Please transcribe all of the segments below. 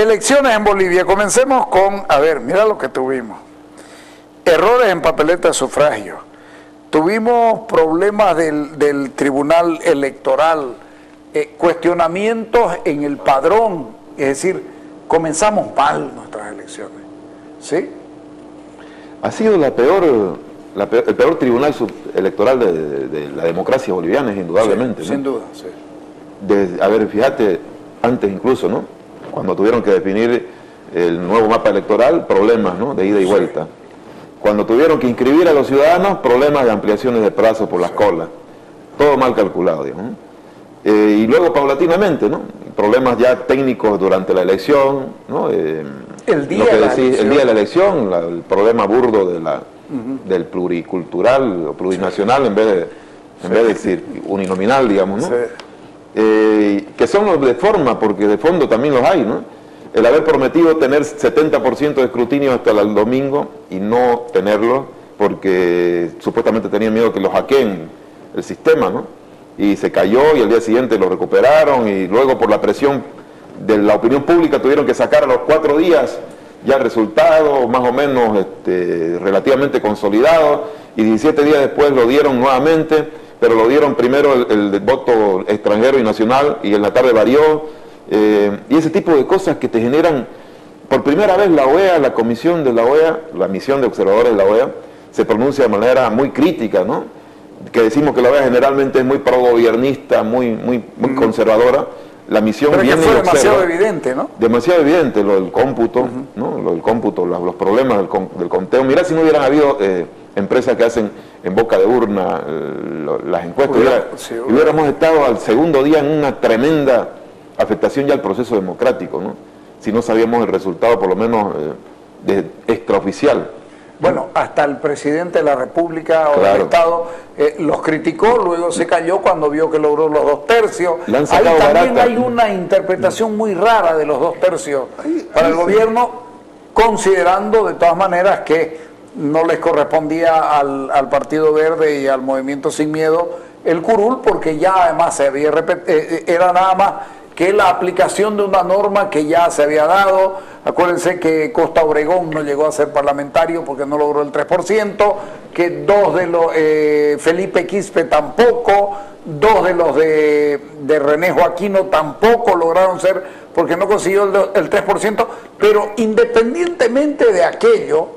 Elecciones en Bolivia. Comencemos con, a ver, mira lo que tuvimos. Errores en papeleta de sufragio. Tuvimos problemas del Tribunal Electoral, cuestionamientos en el padrón, es decir, comenzamos mal nuestras elecciones. ¿Sí? Ha sido el peor tribunal electoral de la democracia boliviana, indudablemente. Sí, ¿no? Sin duda, sí. A ver, fíjate, antes incluso, ¿no? Cuando tuvieron que definir el nuevo mapa electoral, problemas, ¿no? De ida y vuelta. Cuando tuvieron que inscribir a los ciudadanos, problemas de ampliaciones de plazo por las colas. Todo mal calculado, digamos, ¿no? Y luego paulatinamente, ¿no? Problemas ya técnicos durante la elección, ¿no? El día de la elección, el problema burdo del pluricultural o plurinacional en vez de decir uninominal, digamos, ¿no? Sí. Que son los de forma, porque de fondo también los hay, ¿no? El haber prometido tener 70% de escrutinio hasta el domingo y no tenerlo, porque supuestamente tenían miedo que lo hackeen el sistema, ¿no? Y se cayó y al día siguiente lo recuperaron y luego por la presión de la opinión pública tuvieron que sacar a los 4 días ya el resultado más o menos relativamente consolidado y 17 días después lo dieron nuevamente, pero lo dieron primero el voto extranjero y nacional y en la tarde varió. Y ese tipo de cosas que te generan, por primera vez la OEA, la comisión de la OEA, la misión de observadores de la OEA, se pronuncia de manera muy crítica, ¿no? Que decimos que la OEA generalmente es muy progobiernista, muy conservadora. La misión pero viene que fue y observa, demasiado evidente, ¿no? Demasiado evidente lo del cómputo, ¿no? Lo del cómputo, los problemas del conteo. Mirá si no hubieran habido empresas que hacen en boca de urna las encuestas, hubiéramos estado al segundo día en una tremenda afectación ya al proceso democrático, ¿no? Si no sabíamos el resultado, por lo menos extraoficial. Bueno, hasta el presidente de la República o del Estado los criticó, luego se cayó cuando vio que logró los 2 tercios. Ahí también hay una interpretación muy rara de los 2 tercios para el gobierno, considerando de todas maneras que no les correspondía al Partido Verde y al Movimiento Sin Miedo el curul, porque ya además se había era nada más que la aplicación de una norma que ya se había dado. Acuérdense que Costa Obregón no llegó a ser parlamentario porque no logró el 3%, que 2 de los, Felipe Quispe tampoco, 2 de los de René Joaquino tampoco lograron ser, porque no consiguió el 3%, pero independientemente de aquello,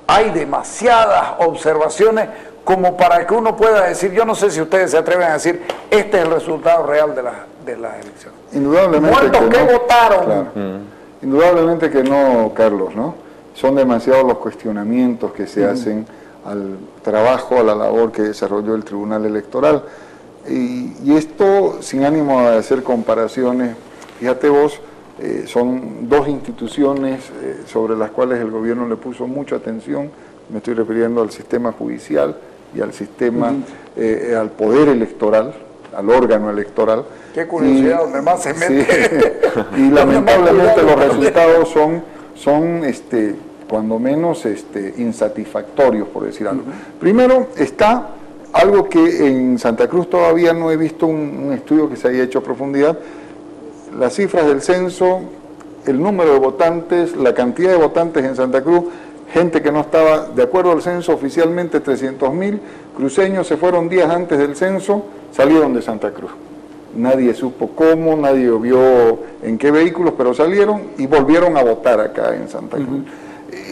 hay demasiadas observaciones como para que uno pueda decir, yo no sé si ustedes se atreven a decir, este es el resultado real de las elecciones. Indudablemente muertos que no, votaron. Claro. Indudablemente que no, Carlos, ¿no? Son demasiados los cuestionamientos que se hacen al trabajo, a la labor que desarrolló el Tribunal Electoral. Y esto, sin ánimo de hacer comparaciones, fíjate vos, son 2 instituciones sobre las cuales el gobierno le puso mucha atención. Me estoy refiriendo al sistema judicial y al sistema, al poder electoral, al órgano electoral. Qué curiosidad, donde más se mete. Sí, y lamentablemente los resultados son cuando menos insatisfactorios, por decir algo. Primero está algo que en Santa Cruz todavía no he visto un estudio que se haya hecho a profundidad, las cifras del censo, el número de votantes, la cantidad de votantes en Santa Cruz, gente que no estaba, de acuerdo al censo oficialmente 300.000 cruceños se fueron días antes del censo, salieron de Santa Cruz. Nadie supo cómo, nadie vio en qué vehículos, pero salieron y volvieron a votar acá en Santa Cruz.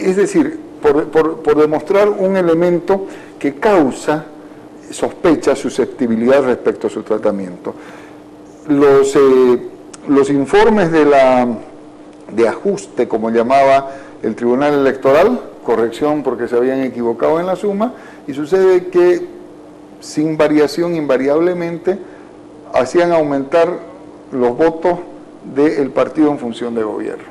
Es decir, por demostrar un elemento que causa sospecha, susceptibilidad respecto a su tratamiento. Los informes de ajuste, como llamaba el Tribunal Electoral, corrección porque se habían equivocado en la suma, y sucede que sin variación, invariablemente, hacían aumentar los votos del partido en función de gobierno.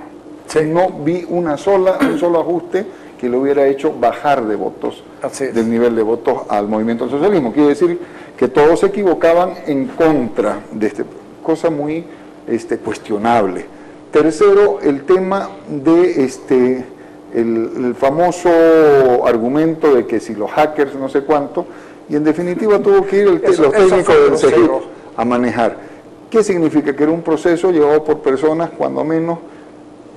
Sí. No vi un solo ajuste que lo hubiera hecho bajar de votos, del nivel de votos al movimiento al socialismo. Quiere decir que todos se equivocaban en contra de cosa muy cuestionable. Tercero, el tema de el famoso argumento de que si los hackers no sé cuánto, y en definitiva tuvo que ir los técnicos del CEGIP a manejar. ¿Qué significa? Que era un proceso llevado por personas, cuando menos,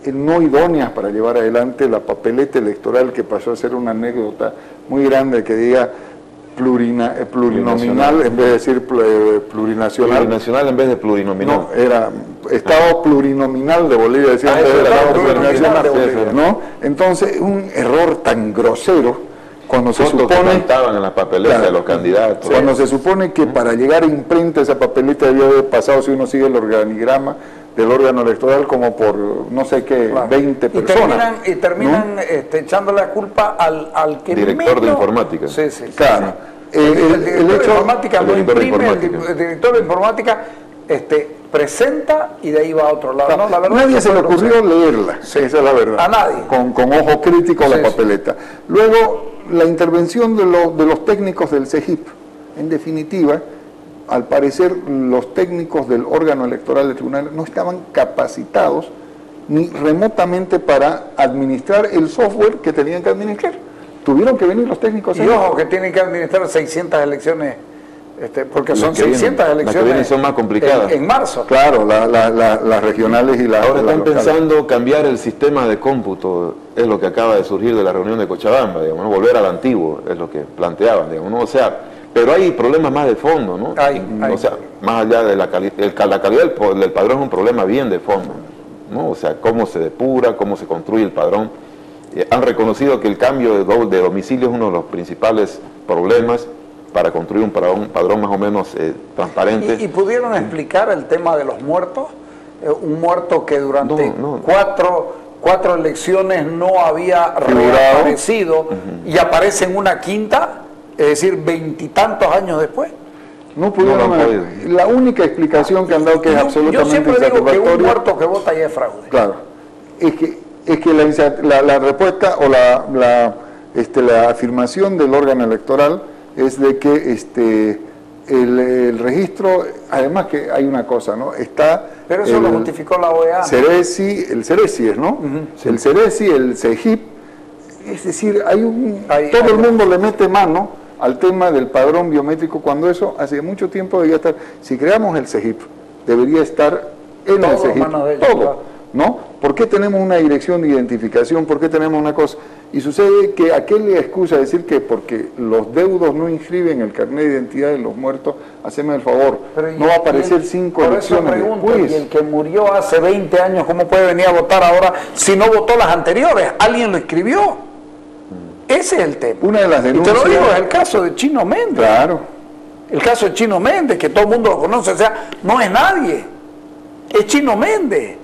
no idóneas para llevar adelante la papeleta electoral, que pasó a ser una anécdota muy grande, que diga plurinominal en vez de decir plurinacional. Plurinacional en vez de plurinominal. No, era Estado plurinominal de Bolivia, decía en vez de Estado plurinacional de Bolivia, ¿no? Entonces, un error tan grosero cuando se supone estaban en la papeleta de los candidatos. Cuando se supone que para llegar a imprenta esa papeleta debía haber pasado, si uno sigue el organigrama del órgano electoral, como por no sé qué, 20 personas. Y terminan ¿no? Echando la culpa al que director de informática. Sí, sí. Claro. El director de informática no imprime, el director de informática presenta y de ahí va a otro lado. No, la verdad nadie se le ocurrió leerla, esa es la verdad. A nadie. Con ojo crítico a la papeleta. Luego, la intervención de los técnicos del CEGIP, en definitiva, al parecer los técnicos del órgano electoral del tribunal no estaban capacitados ni remotamente para administrar el software que tenían que administrar. Tuvieron que venir los técnicos. Y ojo, que tienen que administrar 600 elecciones, porque son 600 elecciones. Las que vienen son más complicadas. En marzo. Claro, las regionales y las Ahora están locales. pensando cambiar el sistema de cómputo, es lo que acaba de surgir de la reunión de Cochabamba, digamos, ¿no? Volver al antiguo, es lo que planteaban, digamos, ¿no? O sea, pero hay problemas más de fondo, ¿no? O sea, más allá de la calidad del padrón es un problema bien de fondo, ¿no? O sea, cómo se depura, cómo se construye el padrón. Han reconocido que el cambio de domicilio es uno de los principales problemas para construir un padrón más o menos transparente. ¿Y pudieron explicar el tema de los muertos? Un muerto que durante cuatro elecciones no había reaparecido y aparece en una quinta, es decir, 20 y tantos años después. No pudieron. La única explicación que han dado, que es absolutamente insatisfactoria. Yo siempre digo que un muerto que vota ya es fraude. Claro. Es que la respuesta o la afirmación del órgano electoral es de que el registro, además que hay una cosa, ¿no? Está. Pero eso lo justificó la OEA. El Ceresi, ¿no? Sí. El Ceresi, el CEGIP, es decir, todo el mundo le mete mano al tema del padrón biométrico, cuando eso hace mucho tiempo debía estar. Si creamos el CEGIP, debería estar en el CEGIP todo, ¿no? ¿Por qué tenemos una dirección de identificación? ¿Por qué tenemos una cosa? Y sucede que aquel le excusa decir que porque los deudos no inscriben el carnet de identidad de los muertos, haceme el favor, no va a aparecer 5 elecciones después. Y el que murió hace 20 años, ¿cómo puede venir a votar ahora si no votó las anteriores? ¿Alguien lo escribió? Ese es el tema. Una de las denuncias. Y te lo digo, es el caso de Chino Méndez. Claro. El caso de Chino Méndez, que todo el mundo lo conoce, o sea, no es nadie. Es Chino Méndez.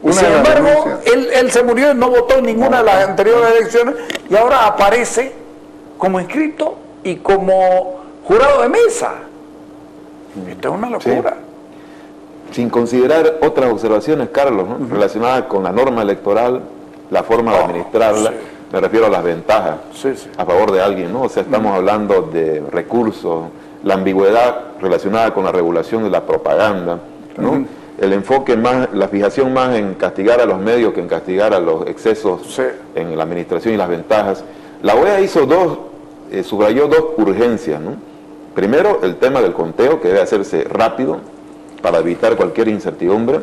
Y sin embargo, él se murió y no votó en ninguna de las anteriores elecciones y ahora aparece como inscrito y como jurado de mesa. Esto es una locura. Sí. Sin considerar otras observaciones, Carlos, ¿no? Relacionadas con la norma electoral, la forma de administrarla, sí. Me refiero a las ventajas a favor de alguien, ¿no? O sea, estamos hablando de recursos, la ambigüedad relacionada con la regulación de la propaganda, ¿no? El enfoque más, la fijación más en castigar a los medios que en castigar a los excesos en la administración y las ventajas. La OEA subrayó dos urgencias, ¿no? Primero, el tema del conteo, que debe hacerse rápido para evitar cualquier incertidumbre,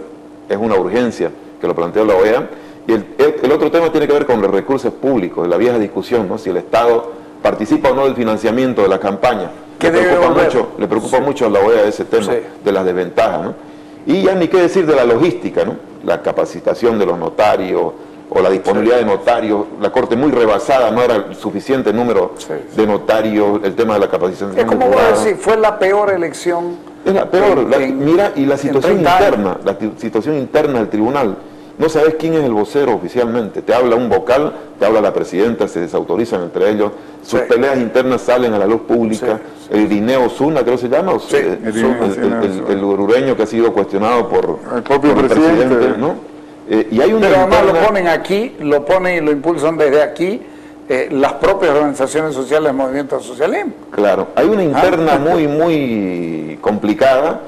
es una urgencia que lo planteó la OEA. Y el otro tema tiene que ver con los recursos públicos, la vieja discusión, ¿no? Si el Estado participa o no del financiamiento de la campaña. Le preocupa mucho a la OEA ese tema de las desventajas, ¿no? Y ya ni qué decir de la logística, ¿no? La capacitación de los notarios o la disponibilidad de notarios, la Corte muy rebasada, no era el suficiente número de notarios, el tema de la capacitación. Es como voy a decir, fue la peor elección. Es la peor, mira, y la situación interna del tribunal. No sabes quién es el vocero oficialmente, te habla un vocal, te habla la presidenta, se desautorizan entre ellos, sus peleas internas salen a la luz pública, el Irineo Zuna, creo que se llama, el uruguayo que ha sido cuestionado por el propio presidente, ¿no? Y hay una Pero además lo ponen aquí, lo ponen y lo impulsan desde aquí, las propias organizaciones sociales del movimiento socialismo. Claro, hay una interna muy complicada,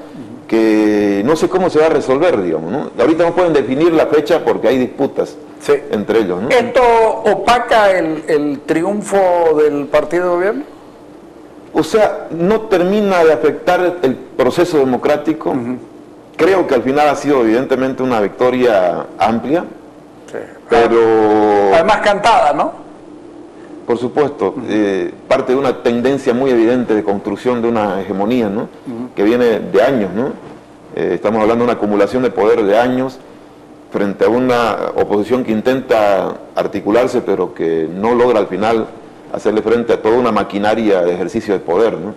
que no sé cómo se va a resolver, digamos, ¿no? Ahorita no pueden definir la fecha porque hay disputas entre ellos, ¿no? ¿Esto opaca el triunfo del partido de gobierno? O sea, no termina de afectar el proceso democrático. Creo que al final ha sido evidentemente una victoria amplia, Sí. Pero... Además cantada, ¿no? Por supuesto, parte de una tendencia muy evidente de construcción de una hegemonía, ¿no? Que viene de años, ¿no? Estamos hablando de una acumulación de poder de años frente a una oposición que intenta articularse, pero que no logra al final hacerle frente a toda una maquinaria de ejercicio de poder, ¿no?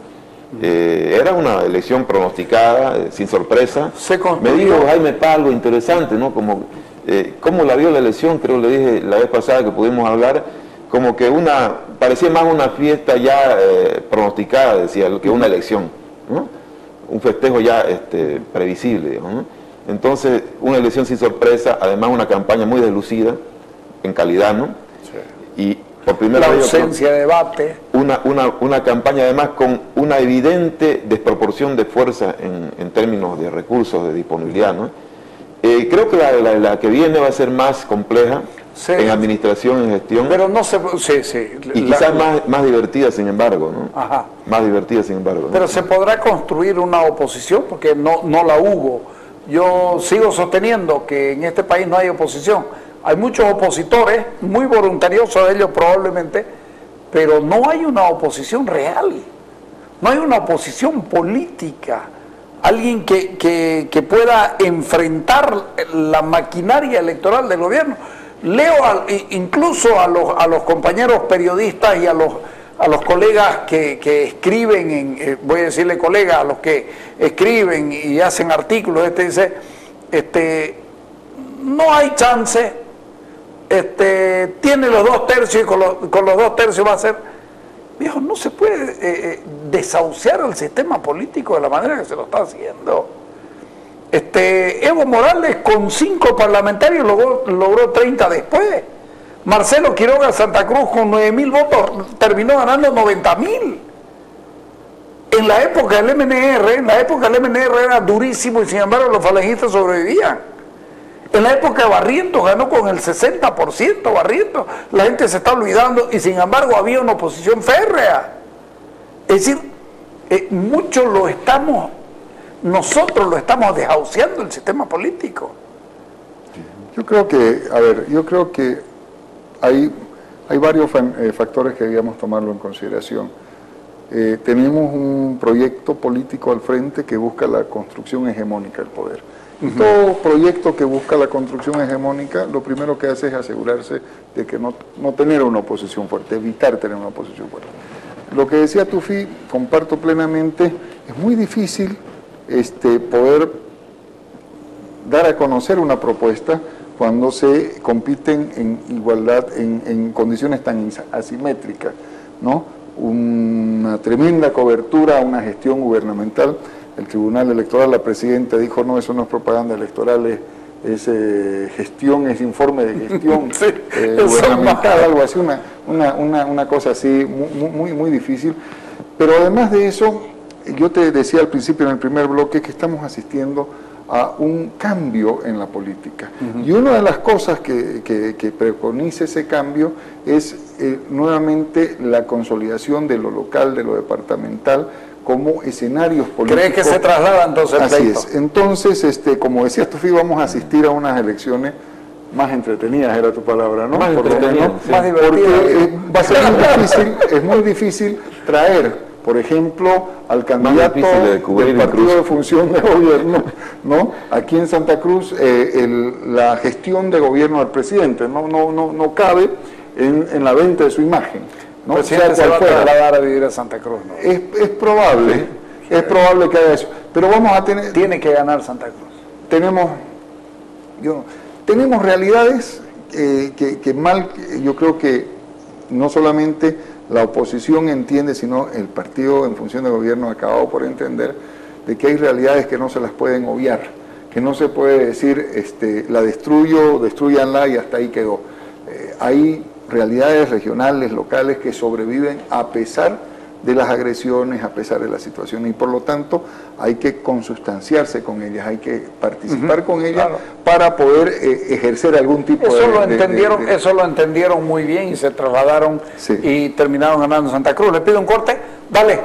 Era una elección pronosticada, sin sorpresa. Me dijo Jaime Paz algo interesante, ¿no? Como, ¿cómo la vio la elección? Creo le dije la vez pasada que pudimos hablar, como que parecía más una fiesta ya pronosticada, decía, que una elección, ¿no? Un festejo ya previsible, digamos, ¿no? Entonces, una elección sin sorpresa, además una campaña muy deslucida, en calidad, ¿no? Sí. Y por primera vez... La ausencia de debate. Una campaña además con una evidente desproporción de fuerza en términos de recursos, de disponibilidad, ¿no? Creo que la que viene va a ser más compleja, sí, en administración, en gestión. Pero no se... Sí, sí. Y quizás más divertida, sin embargo, ¿no? Ajá. Más divertida, sin embargo, ¿no? Pero se podrá construir una oposición, porque no la hubo. Yo sigo sosteniendo que en este país no hay oposición. Hay muchos opositores, muy voluntariosos ellos probablemente, pero no hay una oposición real. No hay una oposición política. Alguien que pueda enfrentar la maquinaria electoral del gobierno. Leo incluso a los compañeros periodistas y a los colegas que escriben, voy a decirle colegas, a los que escriben y hacen artículos, dice, no hay chance, tiene los 2 tercios y con los 2 tercios va a ser... Viejo, no se puede desahuciar el sistema político de la manera que se lo está haciendo. Evo Morales con 5 parlamentarios logró 30 después. Marcelo Quiroga Santa Cruz con 9.000 votos terminó ganando 90.000. En la época del MNR era durísimo y sin embargo los falangistas sobrevivían. En la época de Barrientos ganó con el 60%, Barrientos. La gente se está olvidando y sin embargo había una oposición férrea. Es decir, nosotros lo estamos desahuciando el sistema político. Yo creo que hay varios factores que debíamos tomarlo en consideración. Tenemos un proyecto político al frente que busca la construcción hegemónica del poder. Y todo proyecto que busca la construcción hegemónica, lo primero que hace es asegurarse de que no tener una oposición fuerte, evitar tener una oposición fuerte. Lo que decía Tufi, comparto plenamente, es muy difícil poder dar a conocer una propuesta cuando se compiten en igualdad, en condiciones tan asimétricas, ¿no? Una tremenda cobertura a una gestión gubernamental. El Tribunal Electoral, la Presidenta dijo, no, eso no es propaganda electoral, es gestión, es informe de gestión sí, gubernamental, algo así, una cosa así, muy difícil. Pero además de eso, yo te decía al principio, en el primer bloque, que estamos asistiendo a un cambio en la política. Y una de las cosas que preconiza ese cambio es nuevamente la consolidación de lo local, de lo departamental, como escenarios políticos. ¿Crees que se traslada entonces el pleito? Así es. Entonces, como decías tú, vamos a asistir a unas elecciones más entretenidas, era tu palabra, ¿no? Más entretenidas, sí. Más divertidas. Porque va a ser es muy difícil traer, por ejemplo, al candidato del partido de función de gobierno, ¿no? Aquí en Santa Cruz, la gestión de gobierno del presidente no cabe en la venta de su imagen, ¿no? El presidente se va a trasladar a vivir a Santa Cruz, ¿no? Es probable, es probable que haya eso. Pero vamos a tener... Tiene que ganar Santa Cruz. Tenemos realidades yo creo que no solamente la oposición entiende, sino el partido en función de gobierno ha acabado por entender de que hay realidades que no se las pueden obviar, que no se puede decir, la destruyo, destruyanla y hasta ahí quedó. Hay realidades regionales, locales, que sobreviven a pesar de las agresiones, a pesar de la situación, y por lo tanto hay que consustanciarse con ellas, hay que participar con ellas, claro, para poder ejercer algún tipo Eso lo entendieron muy bien y se trasladaron, sí, y terminaron ganando Santa Cruz. Les pido un corte, dale.